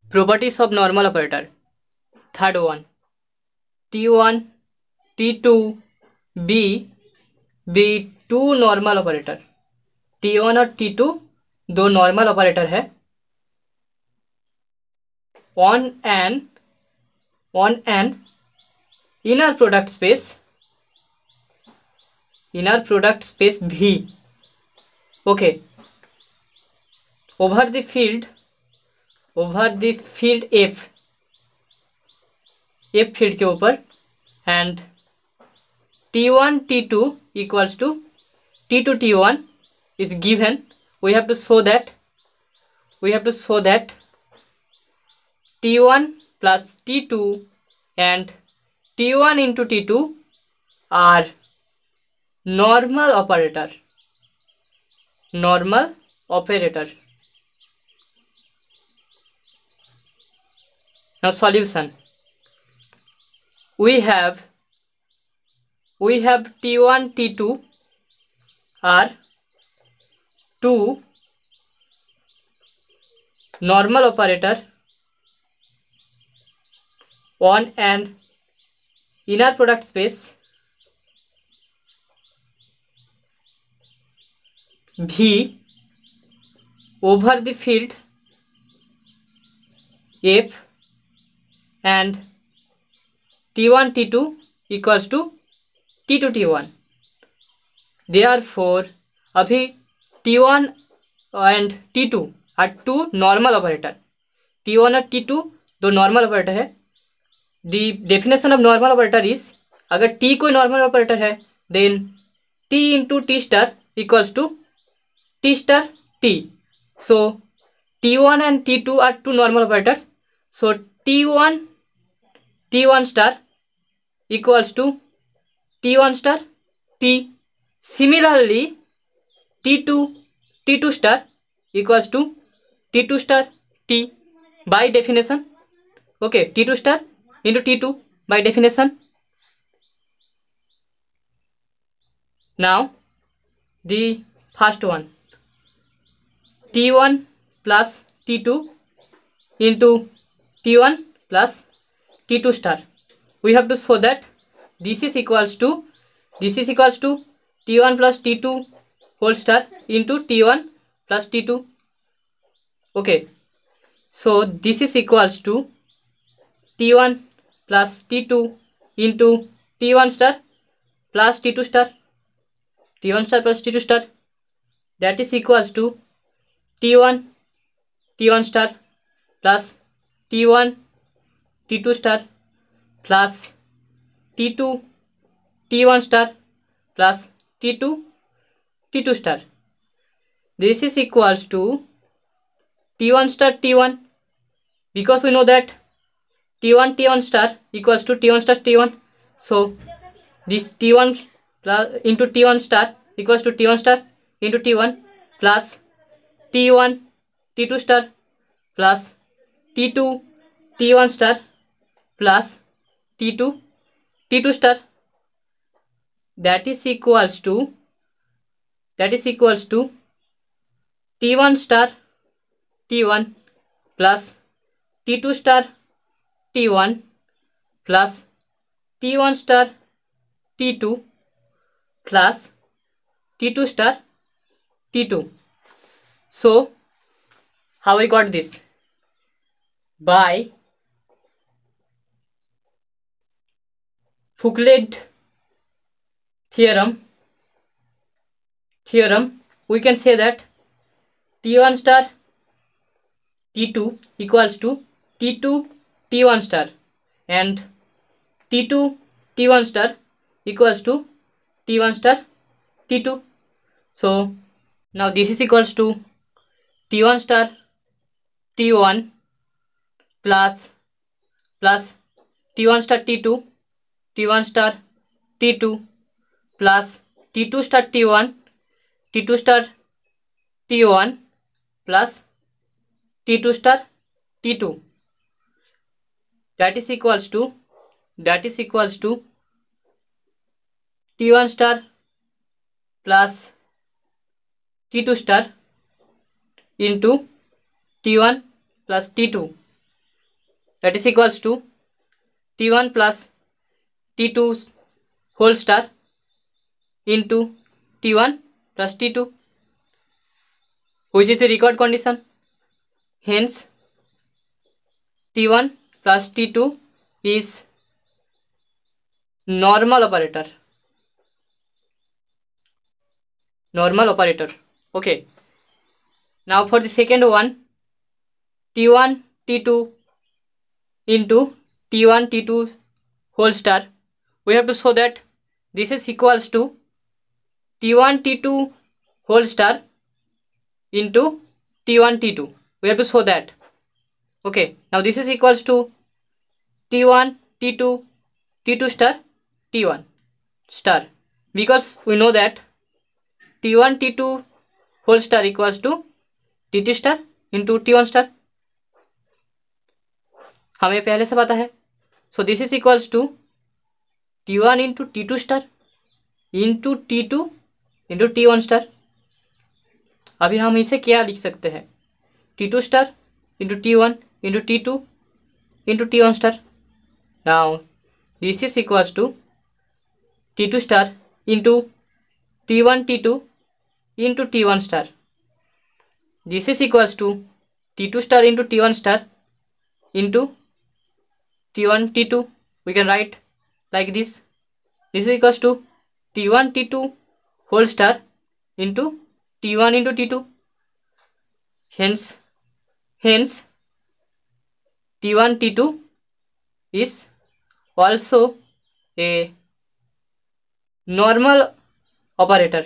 Properties of normal operator. Third one, T1, T2, B two normal operator. T1 और T2 दो normal operator है. on an inner product space V. Okay. Over the field F field के ऊपर, and T1 T2 equals to T2 T1 is given. We have to show that T1 plus T2 and T1 into T2 are normal operator. Now solution. We have T1 T2 are two normal operator on an inner product space V over the field F, and T1 T2 equals to T2 T1. Therefore अभी T1 and T2 are two normal operator. T1 और T2 दो normal operator है. The definition of normal operator is, अगर T कोई normal operator है then T into T star equals to T star T. So T1 and T2 are two normal operators. So T1 star equals to T1 star T. Similarly T2 star equals to T2 star T by definition. Okay, T2 star into T2 by definition. Now the first one, T1 plus T2 into T1 plus T2 star. We have to show that this is equals to T1 plus T2 whole star into T1 plus T2. Okay, so this is equals to T1 plus T2 into T1 star plus T2 star. T1 star plus T2 star, that is equals to T1 star plus T1 T2 star plus T2 T1 star plus T2 star. This is equals to T1 star T1, because we know that T1 star equals to T1 star T1. So this T1 plus into T1 star equals to T1 star into T1 plus T1 T2 star plus T2 T1 star plus T2 star. That is equals to T1 star T1 plus T2 star T1 plus T1 star T2 plus T2 star T2. So how I got this? By Foucault theorem, we can say that T1 star T2 equals to T2 T1 star and T2 T1 star equals to T1 star T2. So now this is equals to T1 star T1 plus T1 star T2 star T2 plus T2 star T1 star T1 plus T2 star T2. That is equals to T1 star plus T2 star into T1 plus T2 that is equals to T1 plus T2 whole star into T1 plus T2, which is the required condition. Hence T1 plus T2 is normal operator. Okay, now for the second one, T1 T2 into T1 T2 whole star, we have to show that this is equals to T1 T2 whole star into T1 T2. We have to show that. Okay, now this is equals to T1 T2 T2 star T1 star, because we know that T1 T2 whole star equals to T2 star into T1 star, हमें पहले से पता है. So this is equals to T1 into T2 star into T2 into T1 star. अभी हम इसे क्या लिख सकते हैं? T2 star into T1 into T2 into T1 star. Now this is equals to T2 star into T1 T2 into T1 star. This is equals to T2 star into T1 star into T1 T2. We can write like this. This is equals to T1 T2 whole star into T1 into T2. Hence T1 T2 is also a normal operator.